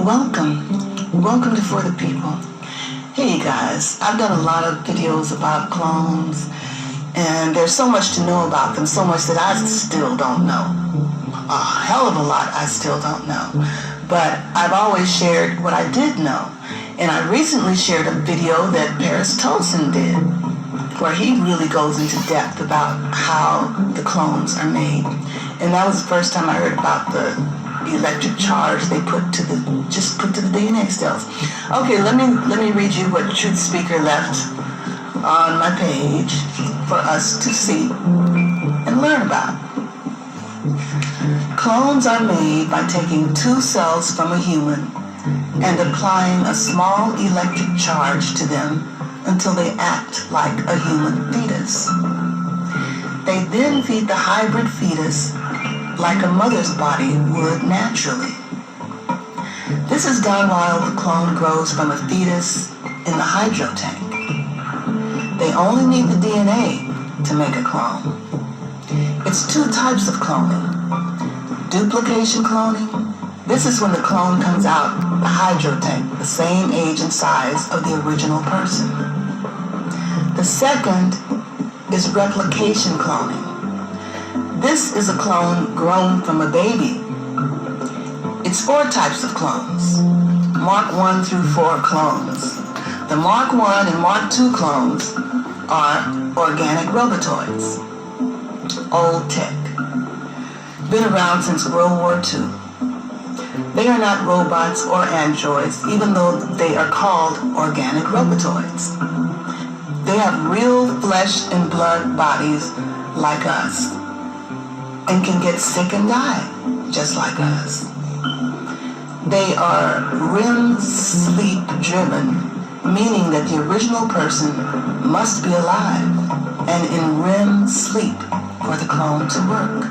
Welcome. Welcome to For the People. Hey guys, I've done a lot of videos about clones, and there's so much to know about them, so much that I still don't know. A hell of a lot I still don't know. But I've always shared what I did know. And I recently shared a video that Paris Tolson did, where he really goes into depth about how the clones are made. And that was the first time I heard about the electric charge they put to the DNA cells. Okay, let me read you what Truth Speaker left on my page for us to see and learn about. Clones are made by taking 2 cells from a human and applying a small electric charge to them until they act like a human fetus. They then feed the hybrid fetus like a mother's body would naturally. This is done while the clone grows from a fetus in the hydro tank. They only need the DNA to make a clone. It's 2 types of cloning. Duplication cloning. This is when the clone comes out the hydro tank, the same age and size of the original person. The second is replication cloning. This is a clone grown from a baby. It's 4 types of clones. Mark 1 through 4 clones. The Mark 1 and Mark 2 clones are organic robotoids. Old tech. Been around since World War II. They are not robots or androids, even though they are called organic robotoids. They have real flesh and blood bodies like us, and can get sick and die just like us. They are REM sleep driven, meaning that the original person must be alive and in REM sleep for the clone to work.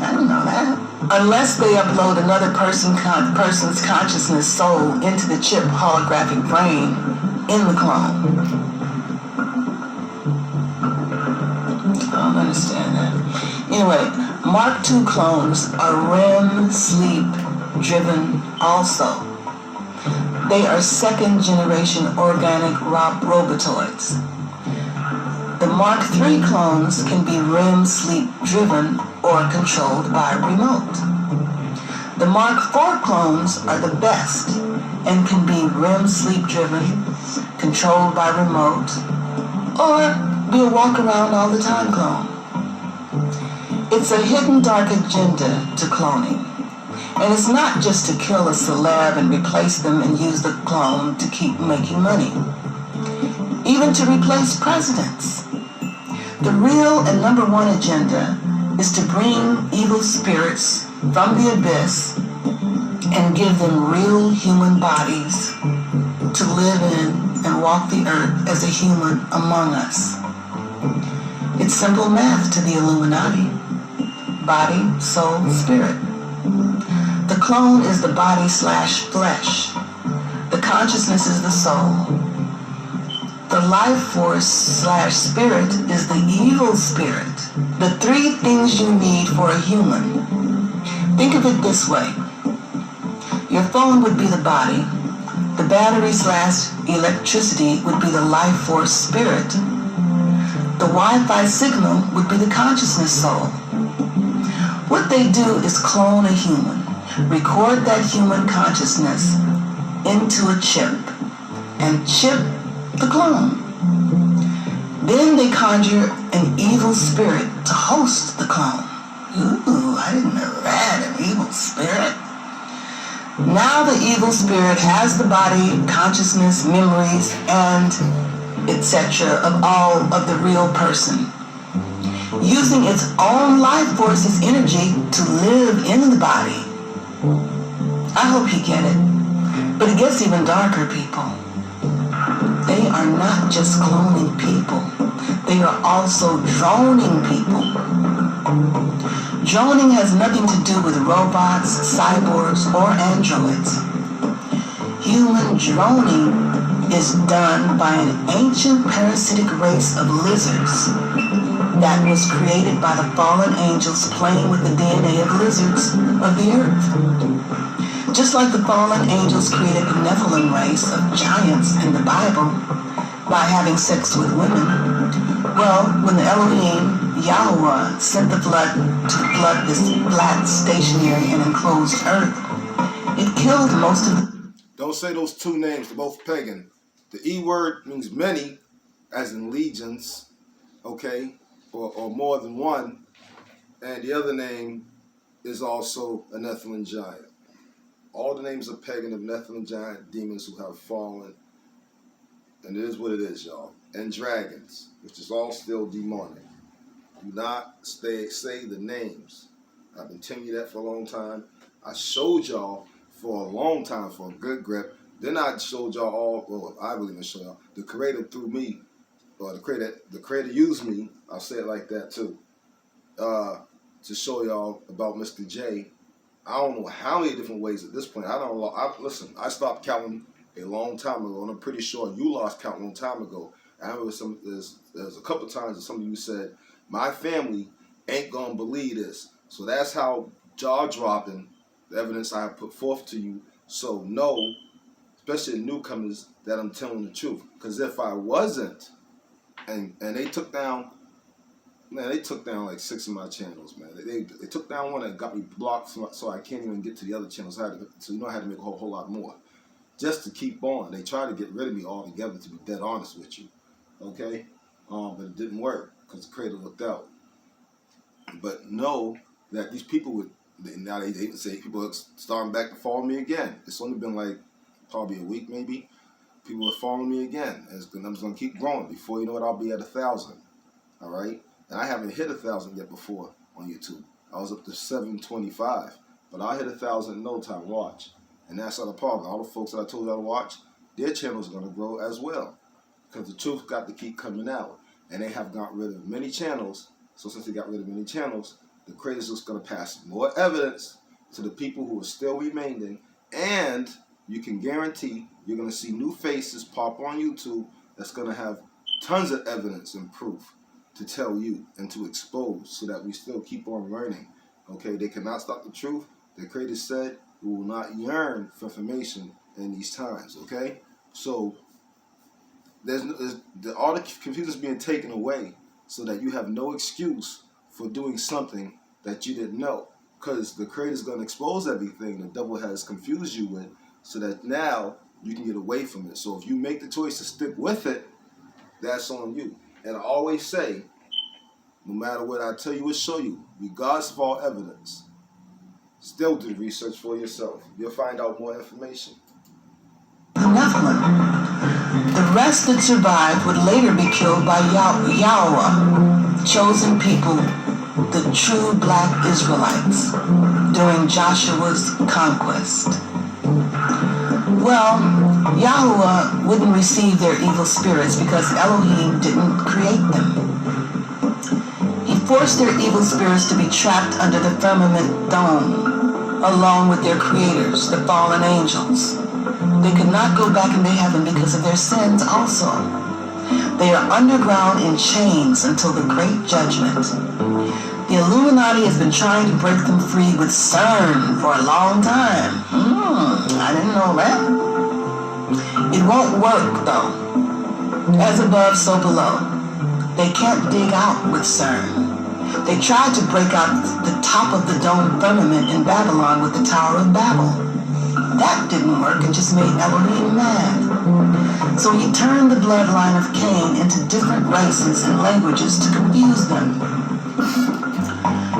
I didn't know that. Unless they upload another person's consciousness soul into the chip holographic brain in the clone. I don't understand that. Anyway, Mark II clones are REM sleep driven also. They are 2nd generation organic robotoids. The Mark III clones can be REM sleep driven or controlled by remote. The Mark IV clones are the best and can be REM sleep driven, controlled by remote, or be a walk around all the time clone. It's a hidden dark agenda to cloning. And it's not just to kill a celeb and replace them and use the clone to keep making money. Even to replace presidents. The real and number 1 agenda is to bring evil spirits from the abyss and give them real human bodies to live in and walk the earth as a human among us. It's simple math to the Illuminati. Body, soul, spirit. The clone is the body/flesh. The consciousness is the soul. The life force/spirit is the evil spirit. The 3 things you need for a human. Think of it this way. Your phone would be the body. The battery/electricity would be the life force spirit. The Wi-Fi signal would be the consciousness soul. What they do is clone a human, record that human consciousness into a chip, and chip the clone. Then they conjure an evil spirit to host the clone. Ooh, I didn't know that, an evil spirit. Now the evil spirit has the body, consciousness, memories, and etc. of all of the real person, using its own life force's energy to live in the body. I hope you get it. But it gets even darker, people. They are not just cloning people. They are also droning people. Droning has nothing to do with robots, cyborgs, or androids. Human droning is done by an ancient parasitic race of lizards that was created by the fallen angels playing with the DNA of lizards of the earth. Just like the fallen angels created the Nephilim race of giants in the Bible by having sex with women, well, when the Elohim, Yahweh, sent the flood to flood this flat, stationary, and enclosed earth, it killed most of the... Don't say those two names, they're both pagan. The E word means many, as in legions, okay, or more than one, and the other name is also a Nephilim giant. All the names are pagan of Nephilim giant demons who have fallen, and it is what it is, y'all. And dragons, which is all still demonic. Do not say the names. I've been telling you that for a long time. I showed y'all for a long time for a good grip. Then I showed y'all all, well, I really didn't show y'all. The Creator through me, or the Creator used me, I'll say it like that too, to show y'all about Mr. J. I don't know how many different ways at this point. Listen, I stopped counting a long time ago, and I'm pretty sure you lost count a long time ago. I remember there's a couple times that some of you said, my family ain't gonna believe this. So that's how jaw-dropping the evidence I have put forth to you. So know, especially newcomers, that I'm telling the truth. Because if I wasn't, and they took down, man, they took down like 6 of my channels, man. They took down one and got me blocked, so I can't even get to the other channels. So you know I had to make a whole lot more just to keep on. They tried to get rid of me altogether, to be dead honest with you, okay? But it didn't work because the Creator looked out. But know that these people would, now they say people are starting back to follow me again. It's only been like probably a week maybe. People are following me again. And the numbers going to keep growing. Before you know it, I'll be at 1,000. All right? And I haven't hit 1,000 yet before on YouTube. I was up to 725. But I'll hit 1,000 in no time. Watch. And that's not the problem. All the folks that I told you to watch, their channels are going to grow as well. Because the truth got to keep coming out. And they have got rid of many channels. So since they got rid of many channels, the Creator's just going to pass more evidence to the people who are still remaining. And you can guarantee you're going to see new faces pop on YouTube that's going to have tons of evidence and proof to tell you and to expose, so that we still keep on learning. Okay, they cannot stop the truth. The Creator said we will not yearn for information in these times. Okay, so all the confusion is being taken away, so that you have no excuse for doing something that you didn't know, because the Creator is going to expose everything the devil has confused you with, so that now you can get away from it. So if you make the choice to stick with it, that's on you. And I always say, no matter what I tell you or show you, regardless of all evidence, still do research for yourself. You'll find out more information. The Nephilim. The rest that survived would later be killed by Yahweh, chosen people, the true black Israelites, during Joshua's conquest. Well, Yahweh wouldn't receive their evil spirits because Elohim didn't create them. He forced their evil spirits to be trapped under the firmament dome, along with their creators, the fallen angels. They could not go back into heaven because of their sins also. They are underground in chains until the great judgment. The Illuminati has been trying to break them free with CERN for a long time. I didn't know that. It won't work, though. As above, so below. They can't dig out with CERN. They tried to break out the top of the dome firmament in Babylon with the Tower of Babel. That didn't work and just made Elohim mad. So he turned the bloodline of Cain into different races and languages to confuse them.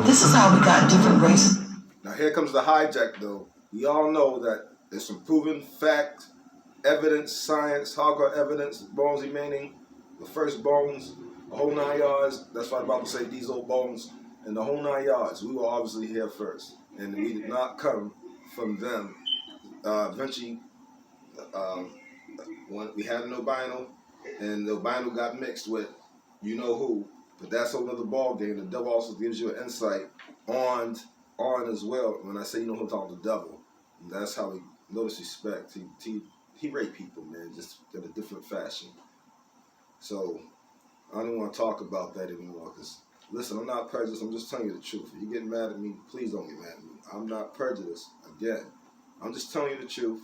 This is how we got different races. Now here comes the hijack, though. We all know that there's some proven fact, evidence, science, hardcore evidence, bones remaining, the first bones, the whole 9 yards. That's why I'm about to say these old bones, and the whole 9 yards. We were obviously here first, and we did not come from them. Eventually, when we had an albino, and the albino got mixed with you know who, but that's another ball game. The devil also gives you an insight on as well. When I say you know who, I'm talking the devil. And that's how he, no disrespect, he raped people, man, just in a different fashion. So I don't want to talk about that anymore, because listen, I'm not prejudiced. I'm just telling you the truth. If you're getting mad at me, please don't get mad at me. I'm not prejudiced. Again, I'm just telling you the truth.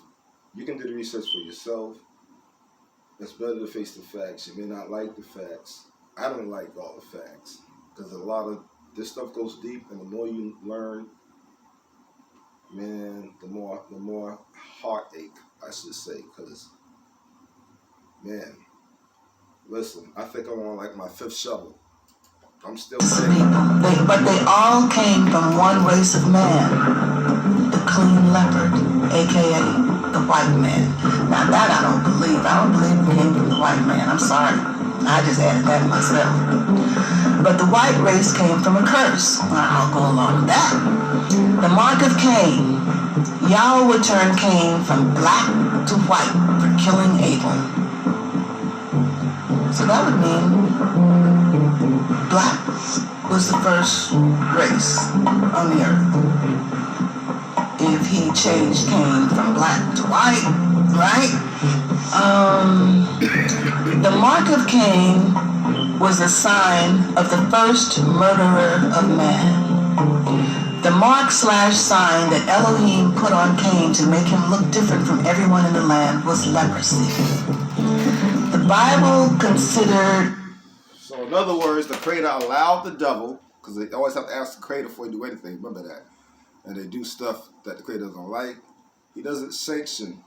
You can do the research for yourself. It's better to face the facts. You may not like the facts. I don't like all the facts because a lot of this stuff goes deep, and the more you learn, man, the more heartache, I should say. Because, man, listen, I think I'm on like my 5th shovel. I'm still saying. But they all came from one race of man, the clean leopard, aka the white man. Now that I don't believe. I don't believe we came from the white man. I'm sorry. I just added that myself. But the white race came from a curse. I'll go along with that. The mark of Cain. Yahweh would turn Cain from black to white for killing Abel. So that would mean black was the first race on the earth. If he changed Cain from black to white, right? The mark of Cain was a sign of the first murderer of man. The mark/sign that Elohim put on Cain to make him look different from everyone in the land was leprosy. The Bible considered. So in other words, the Creator allowed the devil, because they always have to ask the Creator before they do anything. Remember that. And they do stuff that the Creator doesn't like. He didn't sanction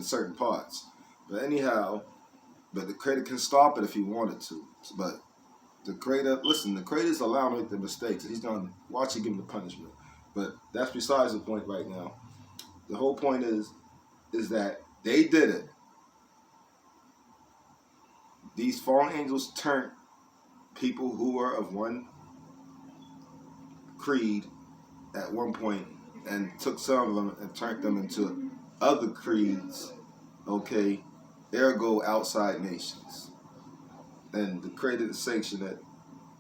certain parts. But anyhow, the Creator can stop it if he wanted to. But the Creator, listen, the Creator's allowing him to make the mistakes. He's going to watch you give him the punishment. But that's besides the point right now. The whole point is that they did it. These fallen angels turned people who were of one creed at one point and took some of them and turned them into other creeds, okay, ergo outside nations. And the Creator didn't sanction it,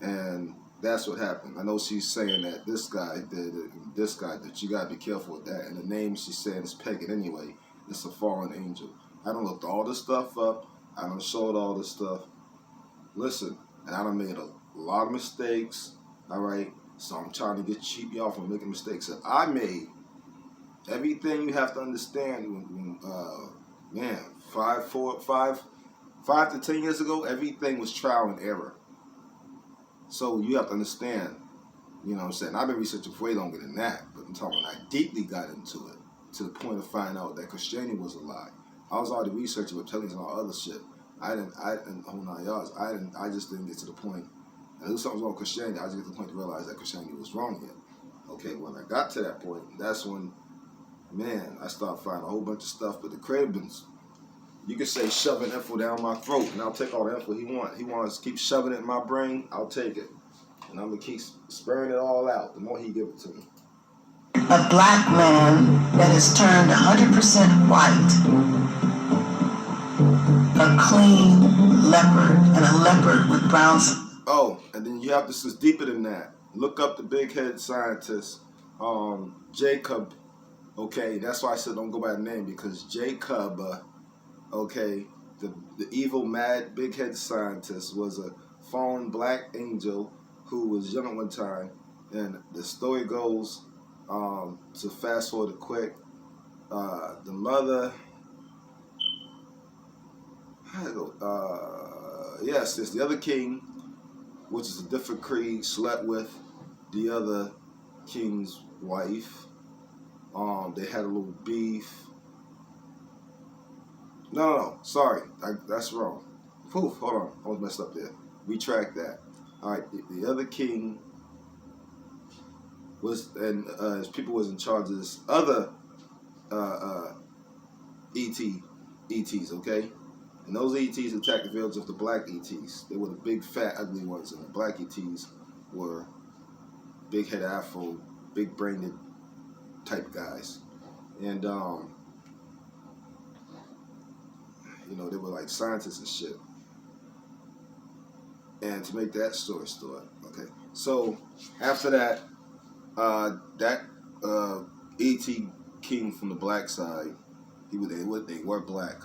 and that's what happened. I know she's saying that this guy did it and this guy did it. You got to be careful with that. And the name she's saying is pagan anyway. It's a fallen angel. I done looked all this stuff up. I done showed all this stuff. Listen, and I done made a lot of mistakes, all right? So I'm trying to keep y'all from making mistakes that I made. Everything you have to understand, man, 5 to 10 years ago, everything was trial and error. So you have to understand, you know what I'm saying? I've been researching way longer than that, but I'm talking I deeply got into it to the point of finding out that Christianity was a lie. I was already researching with telling and all other shit. I just didn't get to the point. And there was something wrong with Christianity. I just get to the point to realize that Christianity was wrong yet. Okay, when I got to that point, that's when, man, I started finding a whole bunch of stuff. But the Creator been, you could say, shoving info down my throat, and I'll take all the info he wants. He wants to keep shoving it in my brain, I'll take it. And I'm going to keep spurring it all out the more he give it to me. A black man that is turned 100% white. A clean leopard, and a leopard with brown. Oh, and then you have this is deeper than that. Look up the big head scientist, Jacob. Okay, that's why I said don't go by the name, because Jacob, okay, the evil mad big head scientist was a fallen black angel who was young at one time, and the story goes, to fast forward it quick, the mother. Yes, it's the other king, which is a different creed, slept with the other king's wife. They had a little beef. No, sorry, that's wrong. Hold on, I was messed up there. Retract that. All right, the other king was, and his people was in charge of this other ETs, okay? And those ETs attacked the village of the black ETs. They were the big, fat, ugly ones, and the black ETs were big-headed afro, big-brained type guys. And, you know, they were like scientists and shit. And to make that story okay. So, after that, that ET king from the black side, they were black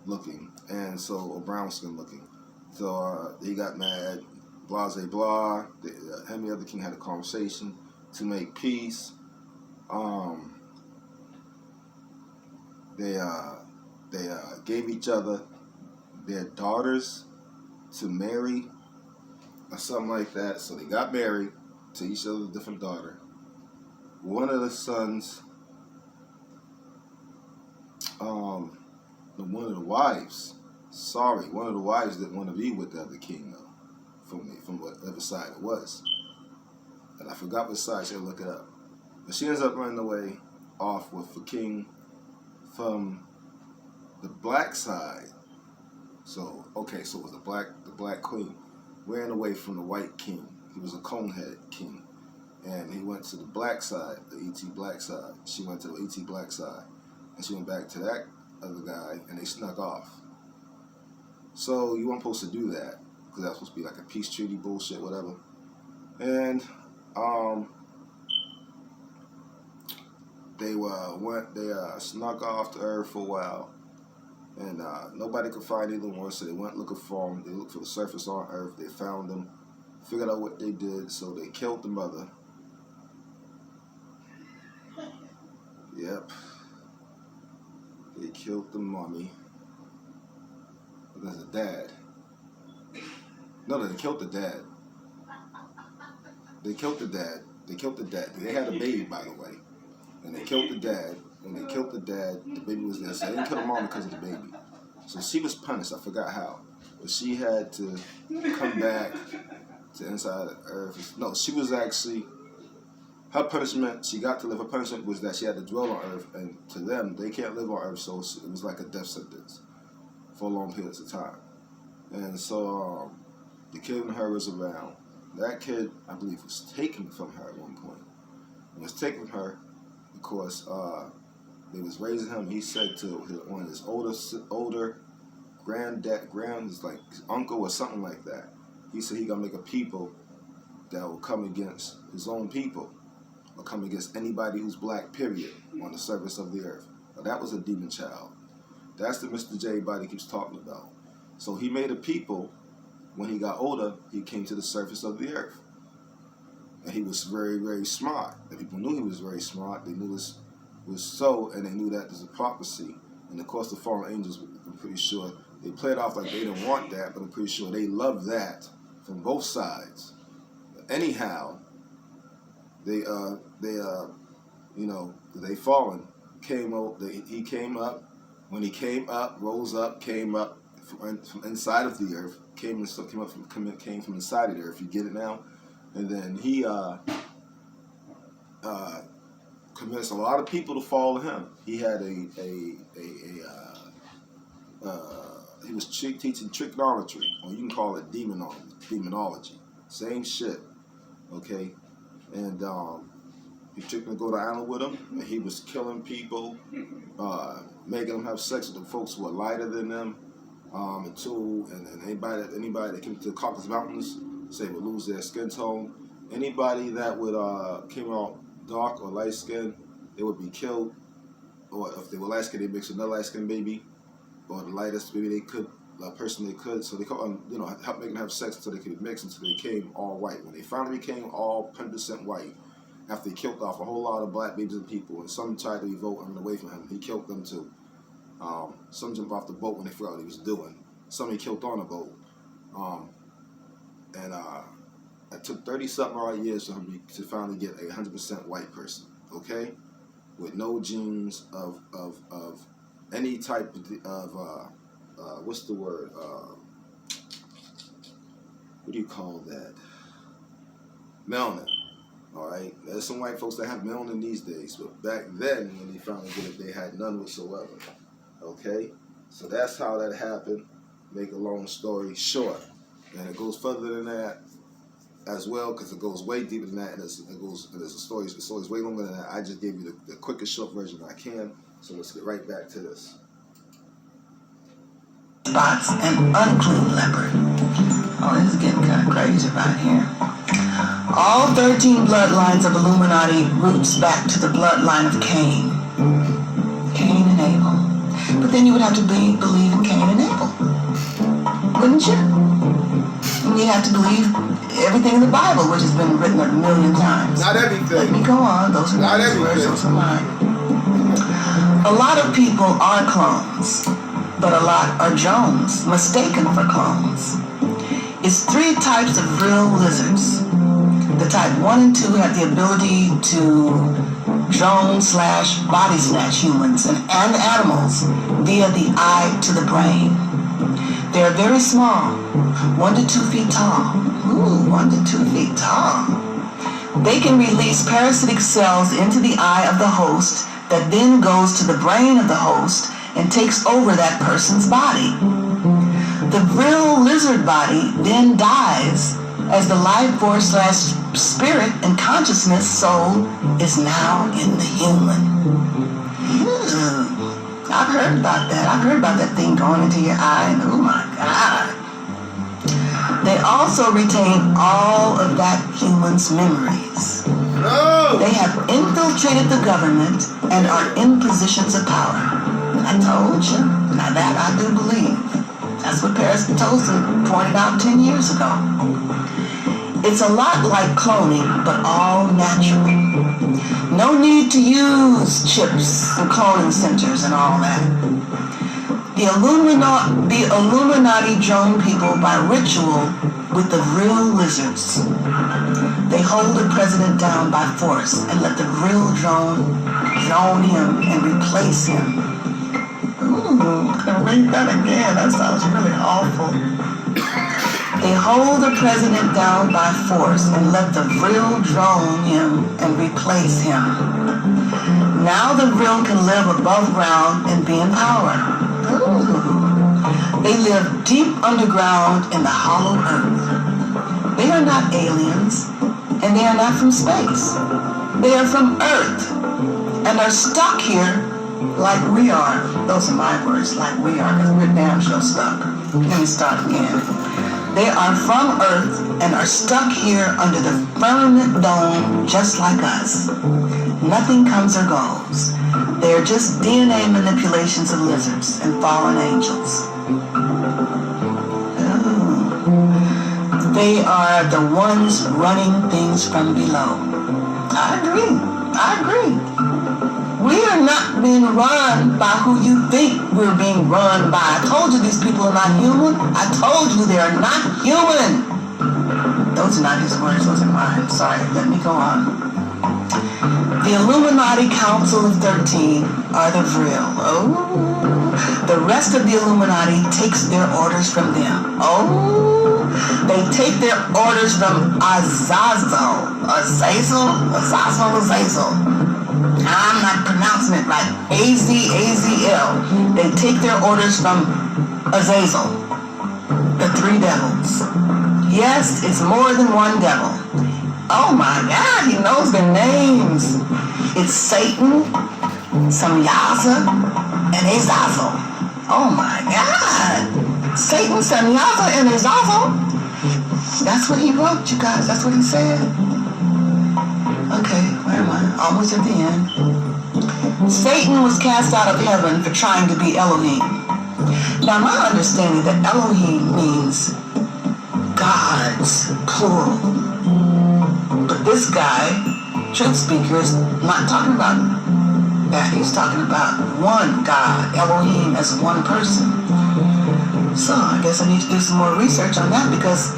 looking, and so, or brown skin looking. So he got mad, blah, blah. Him and the other king had a conversation to make peace. they gave each other their daughters to marry or something like that. So they got married to each other's different daughter. One of the sons, one of the wives didn't want to be with the other king though, from whatever side it was. And I forgot what side, so I look it up. But she ends up running away off with the king from the black side. So it was the black queen ran away from the white king. He was a conehead king. And he went to the black side, the E.T. black side. She went to the E.T. black side. And she went back to that other guy, and they snuck off. So you weren't supposed to do that, because that was supposed to be like a peace treaty bullshit, whatever. And they snuck off to Earth for a while, and nobody could find either one, so they went looking for them. They looked for the surface on Earth. They found them, figured out what they did, so they killed the mother. Yep. They killed the mommy. There's a dad. No, they killed the dad. They killed the dad. They had a baby, by the way. And they killed the dad. When they killed the dad, the baby was there. So they didn't kill the mom because of the baby. So she was punished. I forgot how. But she had to come back to inside the Earth. No, she was actually... Her punishment, she got to live. Her punishment was that she had to dwell on Earth. And to them, they can't live on Earth. So it was like a death sentence for long periods of time. And so the kid and her was around. That kid, I believe, was taken from her at one point. It was taken from her because they was raising him. He said to one of his older his like his uncle or something like that. He said he gonna make a people that will come against his own people, or come against anybody who's black, period, on the surface of the earth. Now, that was a demon child. That's the Mr. J everybody keeps talking about. So he made a people. When he got older, he came to the surface of the earth. And he was very, very smart. And people knew he was very smart. They knew this was so, and they knew that there's a prophecy. And of course, the fallen angels, I'm pretty sure, they played off like they didn't want that, but I'm pretty sure they loved that from both sides. But anyhow, they fallen. He came up. When he came up, rose up, came up from inside of the earth, came from inside of the earth. You get it now? And then he convinced a lot of people to follow him. He had he was teaching trigonometry, or you can call it demonology. Same shit, okay? And he took them to go to the island with him, and he was killing people, making them have sex with the folks who were lighter than them, and anybody that came to the Caucasus Mountains, say would lose their skin tone. Anybody that would came out dark or light skinned, they would be killed. Or if they were light skinned, they mixed with another light skinned baby, or the lightest baby they could, person they could. So they help make them have sex until they could mix until they became all white. When they finally became all 100% white, after he killed off a whole lot of black babies and people, and some tried to revolt and run away from him, he killed them too. Some jumped off the boat when they forgot what he was doing. Some he killed on the boat. It took 30-something odd years for him to finally get a 100% white person, okay? With no genes of any type of, what's the word? What do you call that? Melanin, all right? There's some white folks that have melanin these days, but back then, when they finally did it, they had none whatsoever, okay? So that's how that happened. Make a long story short. And it goes further than that as well, because it goes way deeper than that, and there's a story. The story's way longer than that. I just gave you the quickest short version I can. So let's get right back to this. Spots and unclean leopard. Oh, this is getting kind of crazy right here. All 13 bloodlines of Illuminati roots back to the bloodline of Cain. Cain and Abel. But then you would have to believe in Cain and Abel, wouldn't you? And you have to believe everything in the Bible, which has been written a million times. Not everything. Let me go on. Those are not his words, those are mine. A lot of people are clones, but a lot are Jones, mistaken for clones. It's 3 types of real lizards. The type 1 and 2 have the ability to drone/body snatch humans and animals via the eye to the brain. They are very small, 1 to 2 feet tall. Ooh, 1 to 2 feet tall. They can release parasitic cells into the eye of the host that then goes to the brain of the host and takes over that person's body. The real lizard body then dies as the life force/spirit and consciousness soul is now in the human. I've heard about that. I've heard about that thing going into your eye, and oh my God. They also retain all of that human's memories. No! They have infiltrated the government and are in positions of power. I told you. Now that I do believe. That's what Paris Tolson pointed out 10 years ago. It's a lot like cloning, but all natural. No need to use chips and cloning centers and all that. The Illuminati drone people by ritual with the real lizards. They hold the president down by force and let the real drone him and replace him. Ooh, can I read that again? That sounds really awful. They hold the president down by force and let the real drone him and replace him. Now the real can live above ground and be in power. Ooh. They live deep underground in the hollow earth. They are not aliens, and they are not from space. They are from Earth, and are stuck here like we are. Those are my words, like we are, because we're damn sure stuck. Let me start again. They are from Earth and are stuck here under the firmament dome just like us. Nothing comes or goes. They are just DNA manipulations of lizards and fallen angels. Oh. They are the ones running things from below. I agree. We are not being run by who you think we're being run by. I told you these people are not human. I told you they are not human. Those are not his words, those are mine. Sorry, let me go on. The Illuminati Council of 13 are the real. Oh. The rest of the Illuminati takes their orders from them. Oh. They take their orders from Azazel. I'm not pronouncing it right. A-Z-A-Z-L. They take their orders from Azazel. The 3 devils. Yes, it's more than one devil. Oh my God, he knows their names. It's Satan, Samyaza, and Azazel. Oh my God. Satan, Samyaza, and Azazel. That's what he wrote, you guys. That's what he said. Okay, where am I? Almost at the end. Satan was cast out of heaven for trying to be Elohim. Now, my understanding that Elohim means gods, plural. But this guy, Truth Speaker, is not talking about that. He's talking about one God, Elohim, as one person. So I guess I need to do some more research on that, because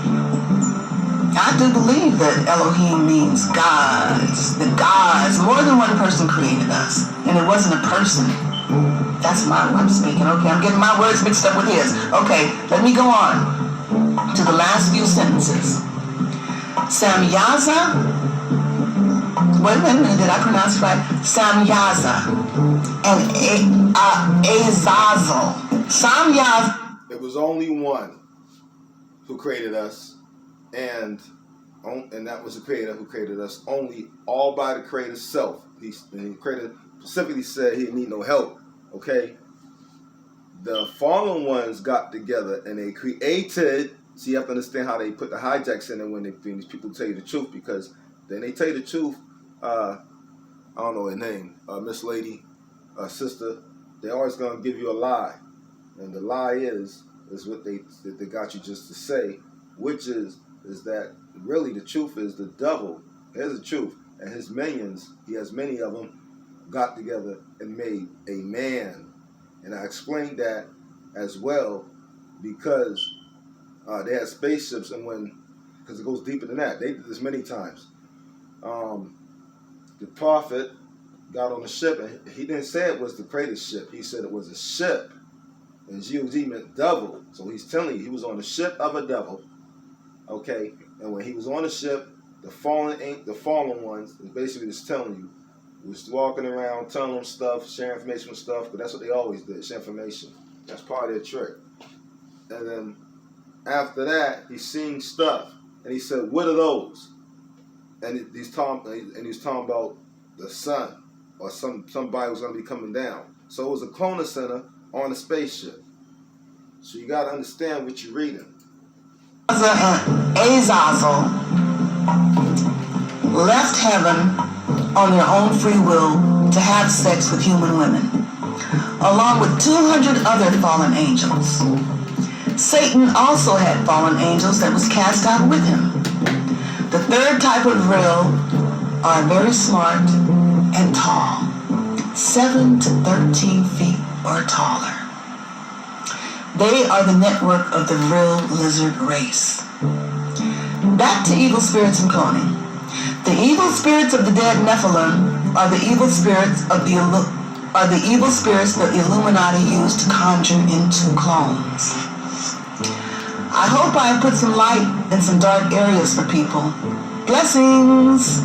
I do believe that Elohim means gods. The gods, more than one person created us. And it wasn't a person. That's my way of speaking. Okay, I'm getting my words mixed up with his. Okay, let me go on to the last few sentences. Samyaza, wait a minute, did I pronounce it right? Samyaza and Azazel. Samyaza. There was only one who created us, and that was the Creator who created us only, all by the Creator's self. The Creator specifically said he didn't need no help. Okay, the fallen ones got together and they created. So you have to understand how they put the hijacks in it when these people tell you the truth, because then they tell you the truth. I don't know her name, Miss Lady, sister. They're always gonna give you a lie, and the lie is what they got you just to say, which is that really the truth is the devil. Here's the truth, and his minions. He has many of them. got together and made a man. And I explained that as well because they had spaceships, and because it goes deeper than that. They did this many times. The prophet got on the ship, and he didn't say it was the greatest ship. He said it was a ship. And G-O-D meant devil. So he's telling you he was on the ship of a devil. Okay? And when he was on the ship, the fallen ones, is basically just telling you, was walking around, telling them stuff, sharing information with stuff, but that's what they always did, share information. That's part of their trick. And then after that, he's seeing stuff. And he said, what are those? And he's talking about the sun, or somebody was going to be coming down. So it was a clona center on a spaceship. So you got to understand what you're reading. Azazel left heaven on their own free will to have sex with human women, along with 200 other fallen angels. Satan also had fallen angels that was cast out with him. The third type of real are very smart and tall, 7 to 13 feet or taller. They are the network of the real lizard race. Back to evil spirits and cloning. The evil spirits of the dead Nephilim are the evil spirits of the Illuminati used to conjure into clones. I hope I have put some light in some dark areas for people. Blessings.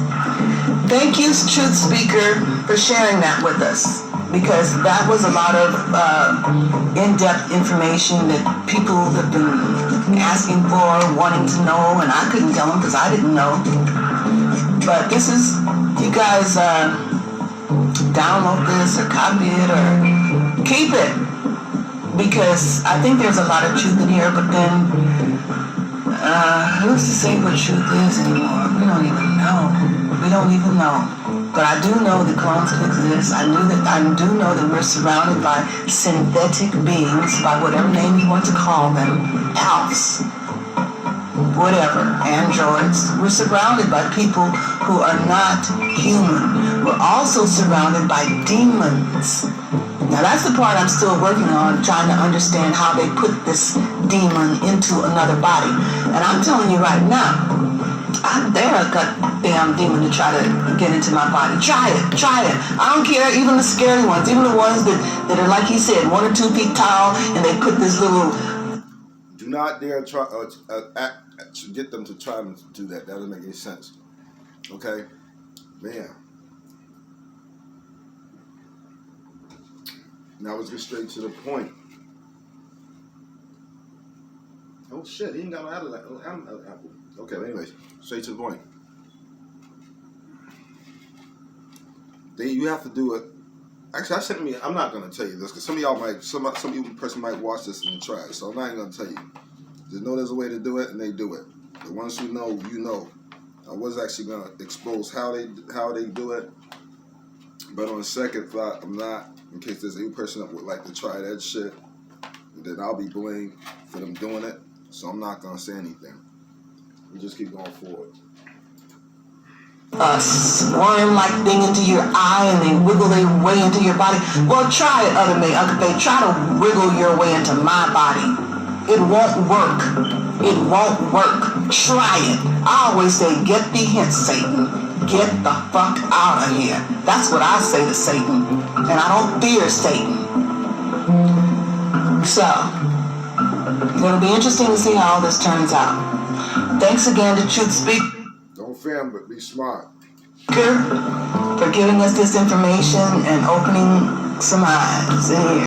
Thank you, Truth Speaker, for sharing that with us, because that was a lot of in-depth information that people have been asking for, wanting to know, and I couldn't tell them because I didn't know. But this is, you guys download this or copy it or keep it, because I think there's a lot of truth in here, but then who's to say what truth is anymore? We don't even know. But I do know that clones can exist. I do know that we're surrounded by synthetic beings, by whatever name you want to call them, elves, whatever, androids. We're surrounded by people who are not human. We're also surrounded by demons. Now that's the part I'm still working on, trying to understand how they put this demon into another body. And I'm telling you right now, I dare a goddamn demon to try to get into my body. Try it. I don't care, even the scary ones, even the ones that are, like he said, 1 or 2 feet tall, and they put this little... Do not dare try to get them to try to do that. That doesn't make any sense. Okay? Man. Now let's get straight to the point. Oh shit, he ain't got no apple. Okay, but anyways, straight to the point. Then you have to do it. Actually, I'm not gonna tell you this because some of y'all might, some person might watch this and try it. So I'm not even gonna tell you. Just know there's a way to do it, and they do it. The ones who know, you know. I was actually gonna expose how they do it, but on second thought, I'm not. In case there's any person that would like to try that shit, then I'll be blamed for them doing it. So I'm not gonna say anything. We just keep going forward. A swarm-like thing into your eye, and they wiggle their way into your body. Well, try it, Uncle Bay. Try to wiggle your way into my body. It won't work. Try it. I always say, get the hint, Satan. Get the fuck out of here. That's what I say to Satan. And I don't fear Satan. So, it'll be interesting to see how all this turns out. Thanks again to Truth Speaker. Don't fear him, but be smart. For giving us this information and opening some eyes in here.